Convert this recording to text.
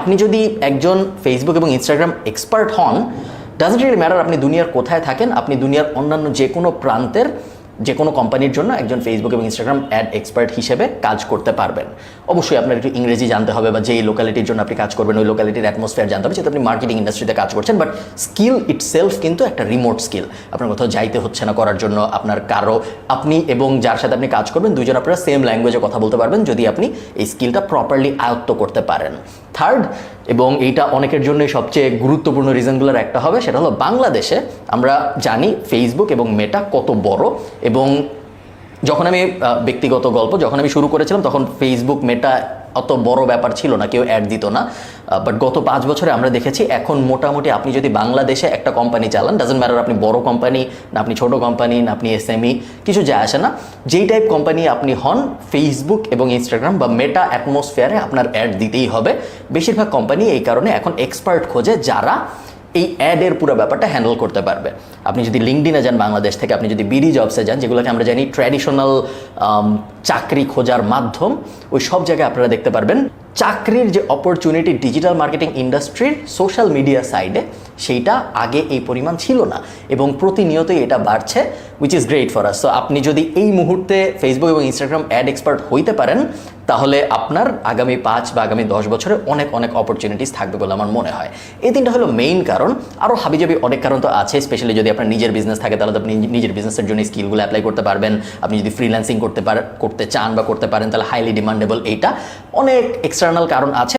আপনি যদি একজন ফেসবুক এবং ইনস্টাগ্রাম এক্সপার্ট হন, ডাজন্ট রিয়েলি ম্যাটার আপনি দুনিয়ার কোথায় থাকেন, আপনি দুনিয়ার অন্যান্য যে কোনো প্রান্তের যে কোনো কোম্পানির জন্য একজন ফেসবুক এবং ইনস্টাগ্রাম অ্যাড এক্সপার্ট হিসেবে কাজ করতে পারবেন। অবশ্যই আপনার একটু ইংরেজি জানতে হবে, বা যেই লোকালিটির জন্য আপনি কাজ করবেন ওই লোকালিটির অ্যাটমসফিয়ার জানতে হবে, যেহেতু আপনি মার্কেটিং ইন্ডাস্ট্রিতে কাজ করছেন। বাট স্কিল ইটসেলফ কিন্তু একটা রিমোট স্কিল, আপনার কোথাও যাইতে হচ্ছে না করার জন্য। আপনার আপনি এবং যার সাথে আপনি কাজ করবেন দুজন আপনারা সেম ল্যাঙ্গুয়েজে কথা বলতে পারবেন যদি আপনি এই স্কিলটা প্রপারলি আয়ত্ত করতে পারেন। থার্ড, এবং এইটা অনেকের জন্যই সবচেয়ে গুরুত্বপূর্ণ রিজনগুলোর একটা হবে, সেটা হলো বাংলাদেশে আমরা জানি ফেসবুক এবং মেটা কত বড়। এবং যখন আমি ব্যক্তিগত গল্প, যখন আমি শুরু করেছিলাম তখন ফেসবুক মেটা অত বড় ব্যাপার ছিল না, কেউ অ্যাড দিত না। বাট গত 5 বছরে আমরা দেখেছি এখন মোটামুটি আপনি যদি বাংলাদেশে একটা কোম্পানি চালান, ডাজন্ট ম্যাটার আপনি বড় কোম্পানি না আপনি ছোট কোম্পানি না আপনি এসএমই, কিছু যায় আসে না, যেই টাইপ কোম্পানি আপনি হন, ফেসবুক এবং ইনস্টাগ্রাম বা মেটা অ্যাটমসফিয়ারে আপনার অ্যাড দিতেই হবে। বেশিরভাগ কোম্পানি এই কারণে এখন এক্সপার্ট খোঁজে যারা এই অ্যাডের পুরো ব্যাপারটা হ্যান্ডেল করতে পারবে। আপনি যদি লিঙ্কডিনে যান বাংলাদেশ থেকে, আপনি যদি বিডি জবসে যান, যেগুলোকে আমরা জানি ট্র্যাডিশনাল চাকরি খোঁজার মাধ্যম, ওই সব জায়গায় আপনারা দেখতে পারবেন চাকরির যে অপরচুনিটি ডিজিটাল মার্কেটিং ইন্ডাস্ট্রির সোশ্যাল মিডিয়া সাইডে, সেইটা আগে এই পরিমাণ ছিল না এবং প্রতিনিয়তই এটা বাড়ছে, which is great for us. So আপনি যদি এই মুহূর্তে ফেসবুক এবং ইনস্টাগ্রাম অ্যাড এক্সপার্ট হইতে পারেন, তাহলে আপনার আগামী 5 বা আগামী 10 বছরে অনেক অনেক অপরচুনিটিস থাকবে বলে আমার মনে হয়। এই তিনটা হলো মেইন কারণ। আরও হাবিজাবি অনেক কারণ তো আছে, স্পেশালি যদি আপনার নিজের বিজনেস থাকে তাহলে তো আপনি নিজের বিজনেসের জন্য স্কিলগুলো অ্যাপ্লাই করতে পারবেন। আপনি যদি ফ্রিল্যান্সিং করতে চান বা করতে পারেন তাহলে হাইলি ডিমান্ডেবল। এইটা অনেক এক্সটার্নাল কারণ আছে।